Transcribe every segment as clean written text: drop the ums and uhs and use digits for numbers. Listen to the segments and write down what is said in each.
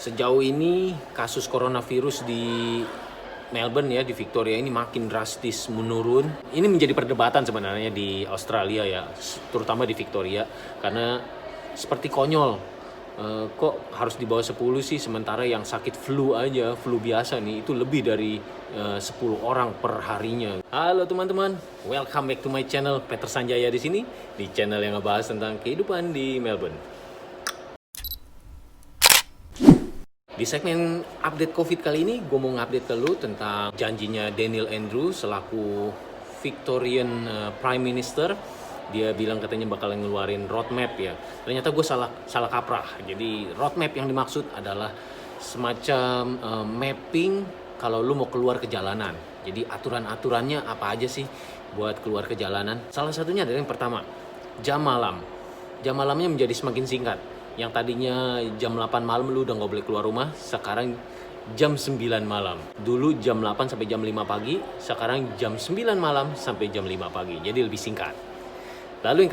Sejauh ini kasus coronavirus di Melbourne ya, di Victoria ini makin drastis menurun. Ini menjadi perdebatan sebenarnya di Australia ya, terutama di Victoria. Karena seperti konyol, kok harus di bawah 10 sih, sementara yang sakit flu aja, flu biasa nih, itu lebih dari 10 orang per harinya. Halo teman-teman, welcome back to my channel. Peter Sanjaya di sini, di channel yang ngebahas tentang kehidupan di Melbourne. Di segmen update COVID kali ini, gue mau ngupdate ke lu tentang janjinya Daniel Andrews selaku Victorian Prime Minister. Dia bilang katanya bakal ngeluarin roadmap ya. Ternyata gue salah kaprah. Jadi roadmap yang dimaksud adalah semacam mapping kalau lu mau keluar ke jalanan. Jadi aturan-aturannya apa aja sih buat keluar ke jalanan. Salah satunya adalah yang pertama, jam malam. Jam malamnya menjadi semakin singkat. Yang tadinya jam 8 malam lu udah nggak boleh keluar rumah, sekarang jam 9 malam. Dulu jam 8 sampai jam 5 pagi, sekarang jam 9 malam sampai jam 5 pagi. Jadi lebih singkat. Lalu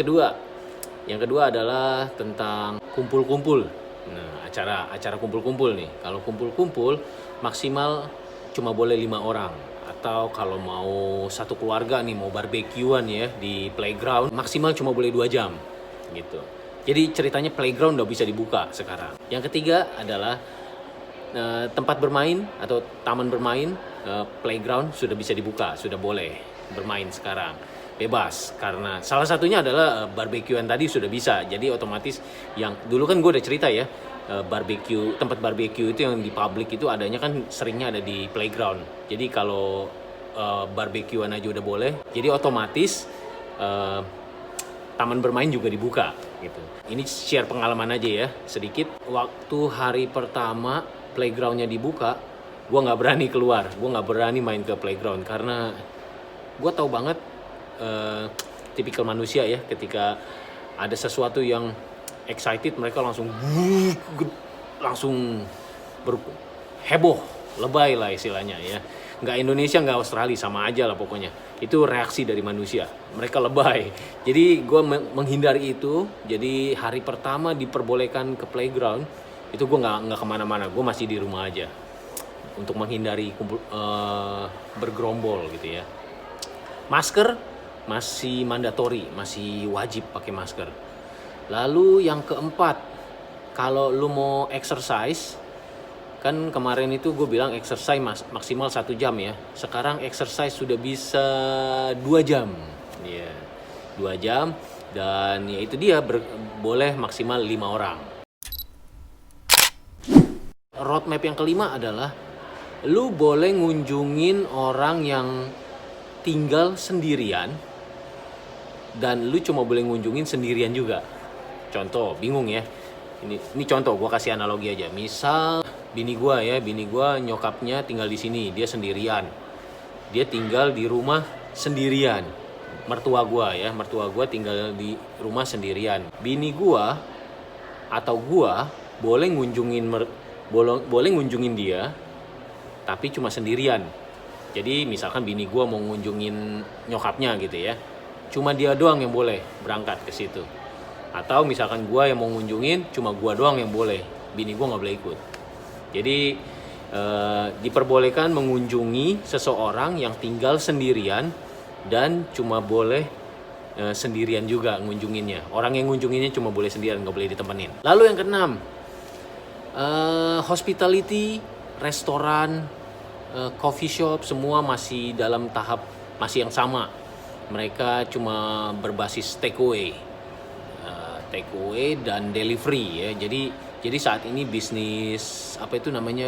yang kedua adalah tentang kumpul-kumpul. Nah, acara kumpul-kumpul nih. Kalau kumpul-kumpul maksimal cuma boleh 5 orang. Atau kalau mau satu keluarga nih mau barbekyuan ya di playground, maksimal cuma boleh 2 jam gitu. Jadi ceritanya playground udah bisa dibuka sekarang. Yang ketiga adalah tempat bermain atau taman bermain, playground sudah bisa dibuka, sudah boleh bermain sekarang. Bebas, karena salah satunya adalah barbekyuan tadi sudah bisa. Jadi otomatis yang dulu kan gue udah cerita ya, tempat barbecue itu yang di publik itu adanya kan seringnya ada di playground. Jadi kalau barbekyuan aja udah boleh, jadi otomatis taman bermain juga dibuka gitu. Ini share pengalaman aja ya sedikit. Waktu hari pertama playgroundnya dibuka, gue nggak berani keluar, gue nggak berani main ke playground karena gue tahu banget tipikal manusia ya, ketika ada sesuatu yang excited mereka langsung heboh, lebay lah istilahnya ya. Nggak Indonesia, nggak Australia, sama aja lah pokoknya. Itu reaksi dari manusia, mereka lebay. Jadi gue menghindari itu. Jadi hari pertama diperbolehkan ke playground, itu gue nggak kemana-mana, gue masih di rumah aja untuk menghindari bergerombol gitu ya. Masker masih mandatory, masih wajib pakai masker. Lalu yang keempat, kalau lu mau exercise, kan kemarin itu gue bilang exercise maksimal 1 jam ya. Sekarang exercise sudah bisa 2 jam. Ya, 2 jam. Dan ya itu dia, boleh maksimal 5 orang. Roadmap yang kelima adalah lu boleh ngunjungin orang yang tinggal sendirian, dan lu cuma boleh ngunjungin sendirian juga. Contoh, bingung ya. Ini contoh, gue kasih analogi aja. Misal bini gue nyokapnya tinggal di sini, dia sendirian. Dia tinggal di rumah sendirian. Mertua gue tinggal di rumah sendirian. Bini gue atau gue boleh ngunjungin dia, tapi cuma sendirian. Jadi misalkan bini gue mau ngunjungin nyokapnya gitu ya, cuma dia doang yang boleh berangkat ke situ. Atau misalkan gue yang mau ngunjungin, cuma gue doang yang boleh, bini gue nggak boleh ikut. Jadi diperbolehkan mengunjungi seseorang yang tinggal sendirian dan cuma boleh sendirian juga ngunjunginnya. Orang yang ngunjunginnya cuma boleh sendirian, nggak boleh ditemenin. Lalu yang keenam, hospitality, restoran, coffee shop, semua masih dalam tahap masih yang sama. Mereka cuma berbasis take away dan delivery ya. Jadi saat ini bisnis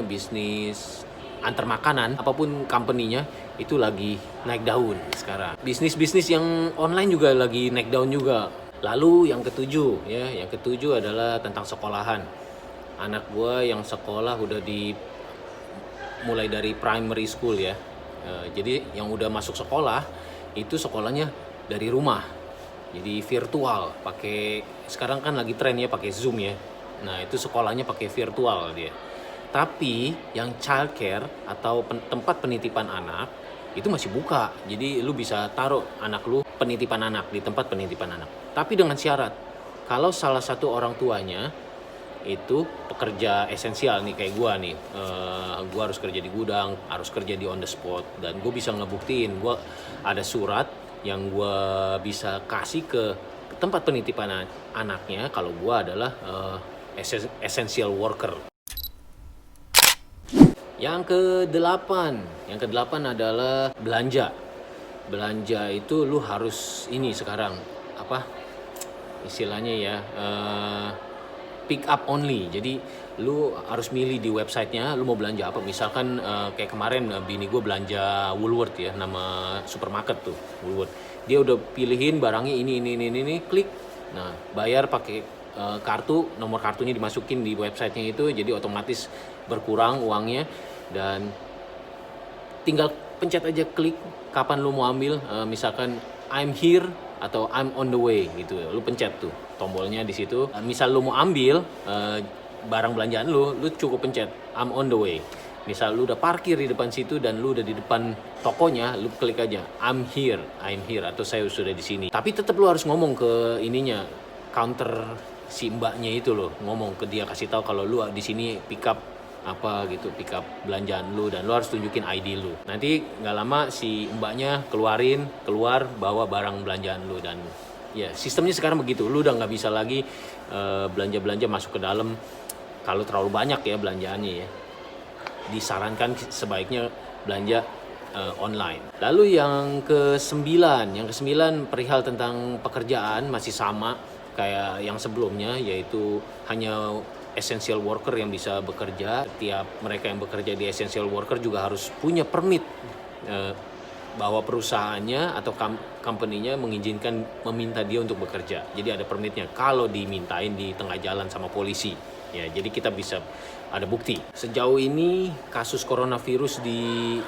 bisnis antar makanan, apapun company-nya itu lagi naik daun sekarang. Bisnis yang online juga lagi naik daun juga. Lalu yang ketujuh adalah tentang sekolahan. Anak gue yang sekolah udah mulai dari primary school ya. Jadi yang udah masuk sekolah itu sekolahnya dari rumah. Jadi virtual, sekarang kan lagi tren ya pakai Zoom ya. Nah, itu sekolahnya pakai virtual dia. Tapi yang childcare atau tempat penitipan anak itu masih buka. Jadi lu bisa taruh anak lu penitipan anak di tempat penitipan anak. Tapi dengan syarat, kalau salah satu orang tuanya itu pekerja esensial nih kayak gua nih. Gua harus kerja di gudang, harus kerja di on the spot, dan gue bisa ngebuktiin gua ada surat yang gua bisa kasih ke tempat penitipan anaknya kalau gua adalah essential worker. Yang kedelapan adalah belanja. Belanja itu lu harus ini sekarang apa istilahnya ya, pick up only. Jadi lu harus milih di websitenya lu mau belanja apa. Misalkan kayak kemarin bini gue belanja Woolworth ya, nama supermarket tuh Woolworth. Dia udah pilihin barangnya ini, klik. Nah, bayar pakai kartu, nomor kartunya dimasukin di websitenya itu, jadi otomatis berkurang uangnya, dan tinggal pencet aja klik kapan lu mau ambil. Misalkan I'm here atau I'm on the way gitu, lu pencet tuh tombolnya di situ. Misal lu mau ambil barang belanjaan lu cukup pencet I'm on the way. Misal lu udah parkir di depan situ dan lu udah di depan tokonya, lu klik aja I'm here atau saya sudah di sini. Tapi tetap lu harus ngomong ke ininya, counter si mbaknya itu loh, ngomong ke dia, kasih tahu kalau lu di sini pick up apa gitu, pick up belanjaan lu, dan lu harus tunjukin ID lu. Nanti nggak lama si mbaknya keluar bawa barang belanjaan lu, dan ya sistemnya sekarang begitu. Lu udah nggak bisa lagi belanja masuk ke dalam kalau terlalu banyak ya belanjaannya ya. Disarankan sebaiknya belanja online. Lalu yang kesembilan perihal tentang pekerjaan, masih sama kayak yang sebelumnya, yaitu hanya essential worker yang bisa bekerja. Tiap mereka yang bekerja di essential worker juga harus punya permit bahwa perusahaannya atau company-nya meminta dia untuk bekerja. Jadi ada permitnya. Kalau dimintain di tengah jalan sama polisi, ya jadi kita bisa ada bukti. Sejauh ini kasus coronavirus di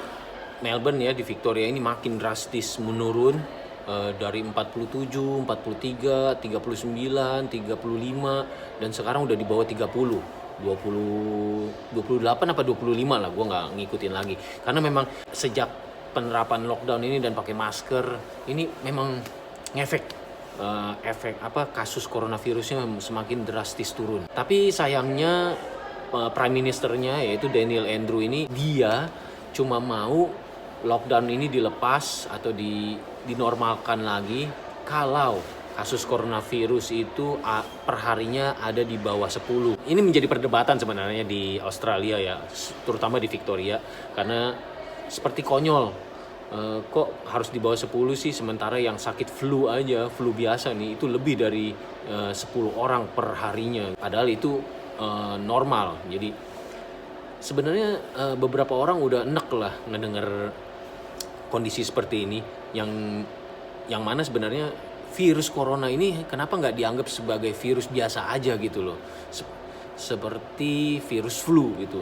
Melbourne ya, di Victoria ini makin drastis menurun. Dari 47, 43, 39, 35, dan sekarang udah di bawah 30. 28 apa 25 lah, gue nggak ngikutin lagi. Karena memang sejak penerapan lockdown ini dan pakai masker, ini memang efek kasus coronavirusnya semakin drastis turun. Tapi sayangnya Prime Ministernya yaitu Daniel Andrew ini, dia cuma mau lockdown ini dilepas atau dinormalkan lagi kalau kasus coronavirus itu perharinya ada di bawah 10. Ini menjadi perdebatan sebenarnya di Australia ya, terutama di Victoria, karena seperti konyol, kok harus di bawah 10 sih, sementara yang sakit flu biasa nih itu lebih dari 10 orang per harinya, padahal itu normal. Jadi sebenarnya beberapa orang udah enek lah ngedenger kondisi seperti ini, yang mana sebenarnya virus corona ini kenapa nggak dianggap sebagai virus biasa aja gitu loh, seperti virus flu gitu.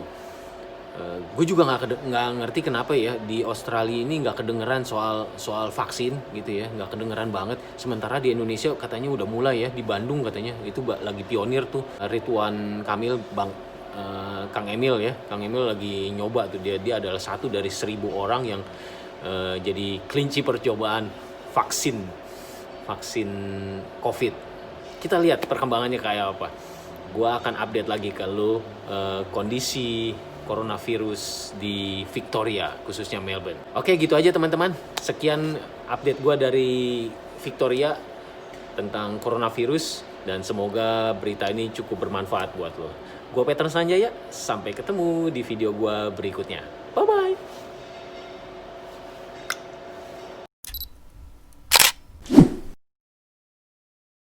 Gue juga nggak ngerti kenapa ya di Australia ini nggak kedengeran soal vaksin gitu ya, nggak kedengeran banget. Sementara di Indonesia katanya udah mulai ya, di Bandung katanya itu lagi pionir tuh, Ridwan Kamil, Kang Emil lagi nyoba tuh, dia adalah satu dari 1.000 orang yang jadi kelinci percobaan vaksin COVID. Kita lihat perkembangannya kayak apa. Gua akan update lagi ke lu kondisi coronavirus di Victoria, khususnya Melbourne. Oke, gitu aja teman-teman. Sekian update gua dari Victoria tentang coronavirus, dan semoga berita ini cukup bermanfaat buat lo. Gua Peter Sanjaya, sampai ketemu di video gua berikutnya. Bye-bye!